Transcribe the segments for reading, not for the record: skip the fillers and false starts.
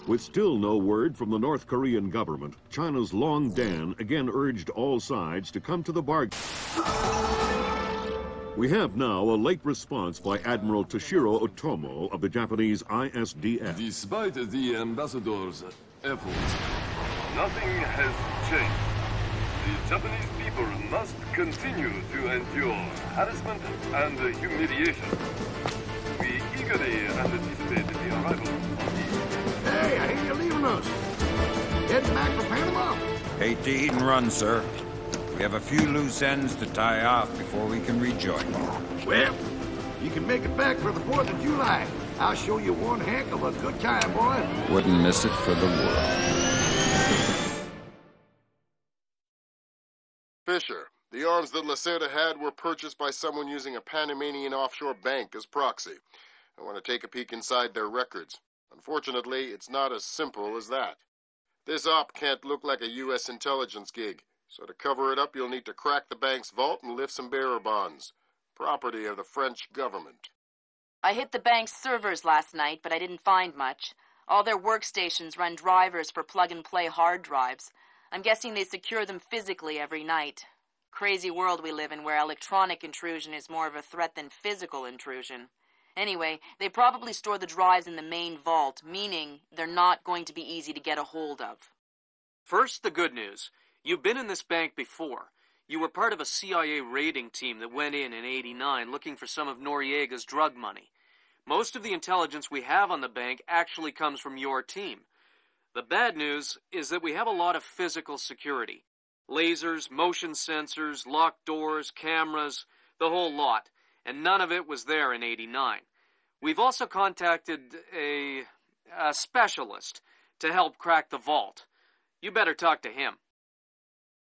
With still no word from the North Korean government, China's Long Dan again urged all sides to come to the bargain. We have now a late response by Admiral Toshiro Otomo of the Japanese ISDF. Despite the ambassador's efforts, nothing has changed. The Japanese people must continue to endure harassment and humiliation. We eagerly anticipate the arrival of the... Hey, I hear you're leaving us. Heading back for Panama. Hate to eat and run, sir. We have a few loose ends to tie off before we can rejoin you. Well, you can make it back for the 4th of July. I'll show you one heck of a good time, boy. Wouldn't miss it for the world. Fisher, the arms that Lacerda had were purchased by someone using a Panamanian offshore bank as proxy. I want to take a peek inside their records. Unfortunately, it's not as simple as that. This op can't look like a U.S. intelligence gig, so to cover it up, you'll need to crack the bank's vault and lift some bearer bonds. Property of the French government. I hit the bank's servers last night, but I didn't find much. All their workstations run drivers for plug-and-play hard drives. I'm guessing they secure them physically every night. Crazy world we live in where electronic intrusion is more of a threat than physical intrusion. Anyway, they probably store the drives in the main vault, meaning they're not going to be easy to get a hold of. First, the good news. You've been in this bank before. You were part of a CIA raiding team that went in '89 looking for some of Noriega's drug money. Most of the intelligence we have on the bank actually comes from your team. The bad news is that we have a lot of physical security. Lasers, motion sensors, locked doors, cameras, the whole lot. And none of it was there in '89. We've also contacted a specialist to help crack the vault. You better talk to him.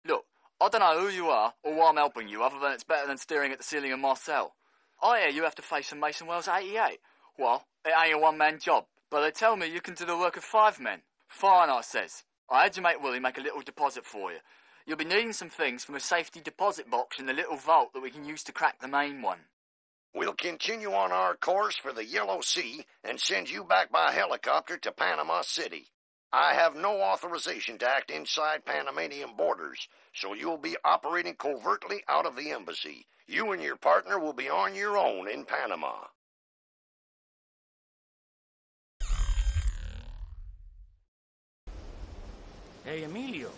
Look, I don't know who you are or why I'm helping you, other than it's better than staring at the ceiling in my cell. I hear you have to face some Mason Wells 88. Well, it ain't a one-man job, but they tell me you can do the work of 5 men. Fine, I says. I had your mate Willie make a little deposit for you. You'll be needing some things from a safety deposit box in the little vault that we can use to crack the main one. We'll continue on our course for the Yellow Sea and send you back by helicopter to Panama City. I have no authorization to act inside Panamanian borders, so you'll be operating covertly out of the embassy. You and your partner will be on your own in Panama. Hey, Emilio,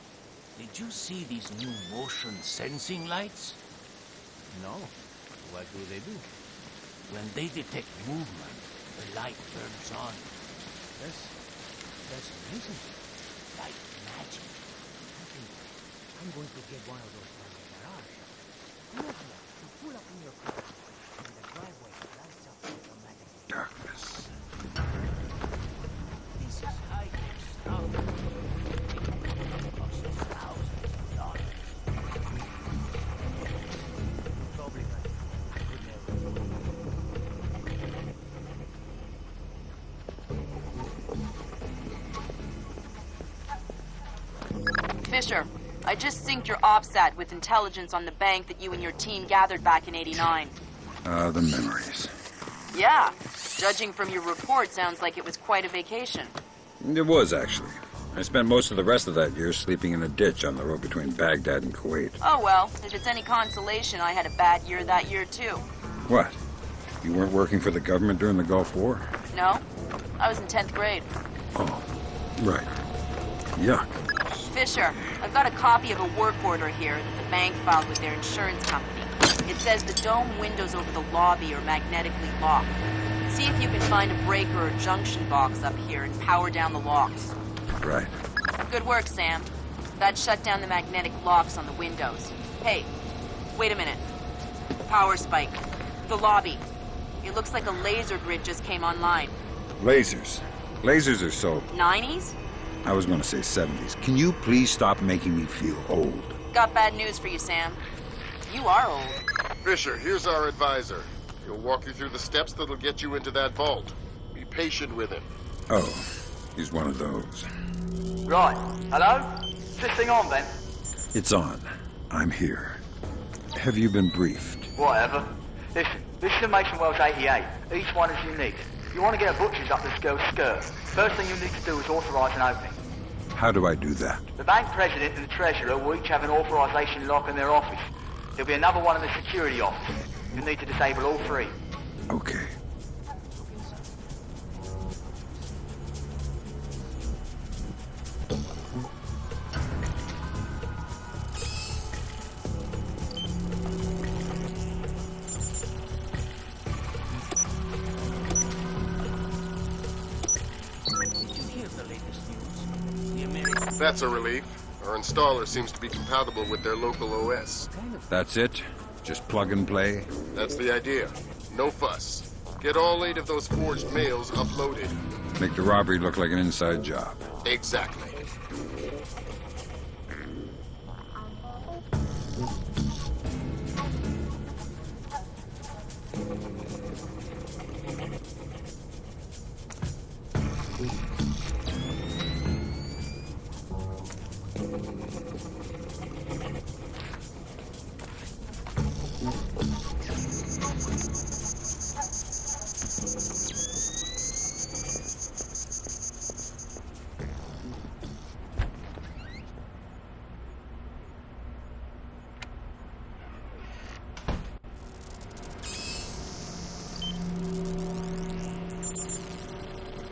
did you see these new motion sensing lights? No. What do they do? When they detect movement, the light turns on. That's amazing. Like magic. I'm going to get one of those from the garage. Look, you pull up in your car, and the driveway lights up automatically. Darkness. This is high-tech stuff. It costs thousands of dollars. Probably not. Fisher, I just synced your OPSAT with intelligence on the bank that you and your team gathered back in '89. The memories. Yeah. Judging from your report, sounds like it was quite a vacation. It was, actually. I spent most of the rest of that year sleeping in a ditch on the road between Baghdad and Kuwait. Oh, well, if it's any consolation, I had a bad year that year, too. What? You weren't working for the government during the Gulf War? No. I was in 10th grade. Oh, right. Yuck. Fisher, I've got a copy of a work order here that the bank filed with their insurance company. It says the dome windows over the lobby are magnetically locked. See if you can find a breaker or junction box up here and power down the locks. Right. Good work, Sam. That shut down the magnetic locks on the windows. Hey, wait a minute. Power spike. The lobby. It looks like a laser grid just came online. Lasers. Lasers are so... 90s? I was going to say 70s. Can you please stop making me feel old? Got bad news for you, Sam. You are old. Fisher, here's our advisor. He'll walk you through the steps that'll get you into that vault. Be patient with him. Oh, he's one of those. Right. Hello? Is this thing on, then? It's on. I'm here. Have you been briefed? Whatever. Listen, this is the Mason Wells 88. Each one is unique. You want to get a butcher's up this girl's skirt. First thing you need to do is authorise an opening. How do I do that? The bank president and the treasurer will each have an authorisation lock in their office. There'll be another one in the security office. You'll need to disable all three. Okay. That's a relief. Our installer seems to be compatible with their local OS. That's it? Just plug and play? That's the idea. No fuss. Get all 8 of those forged mails uploaded. Make the robbery look like an inside job. Exactly.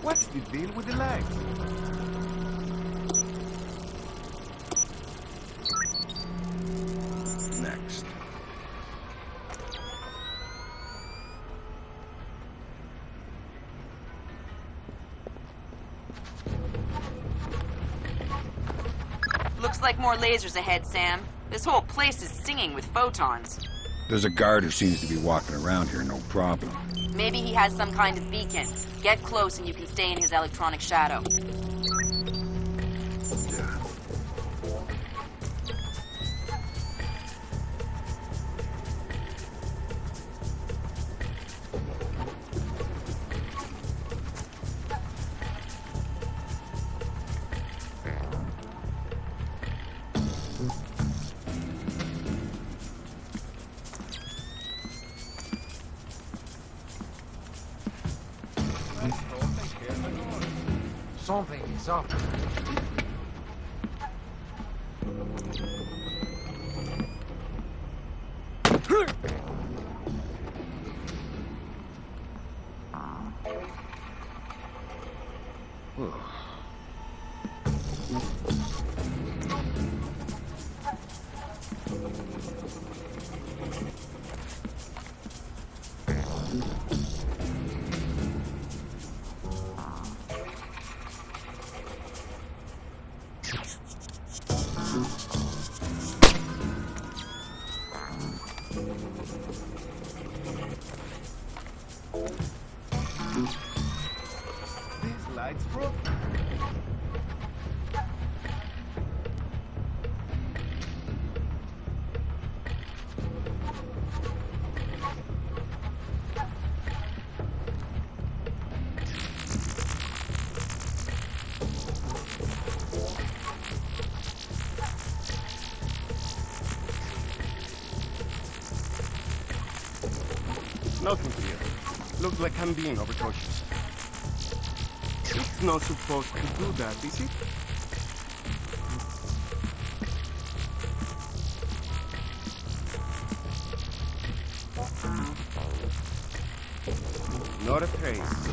What's the deal with the lag? Next. Looks like more lasers ahead, Sam. This whole place is singing with photons. There's a guard who seems to be walking around here, no problem. Maybe he has some kind of beacon. Get close and you can stay in his electronic shadow. Yeah. Something is up. These lights broke. Nothing here. Looks like I'm being overcautious. It's not supposed to do that, is it? Not a trace.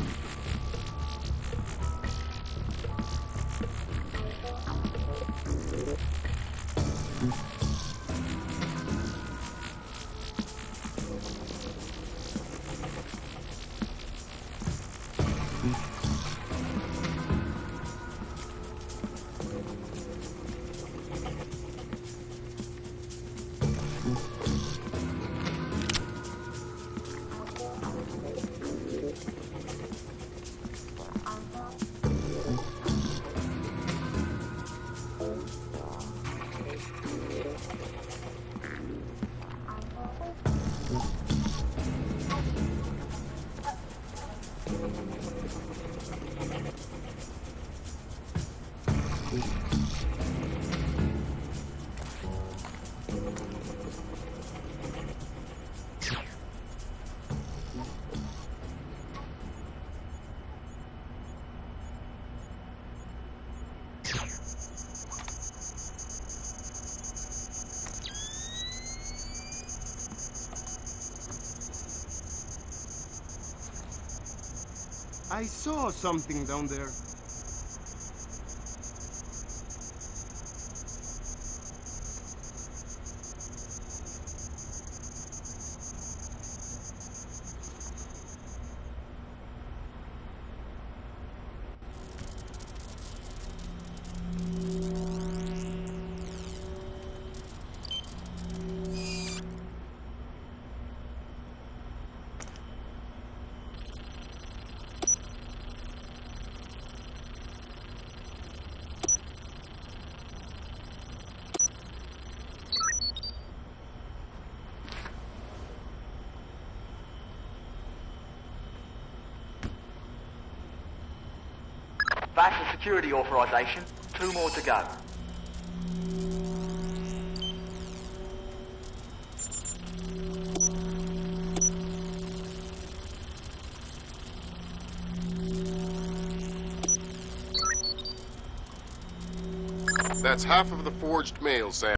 I saw something down there. That's the security authorization. 2 more to go. That's half of the forged mail, Sam.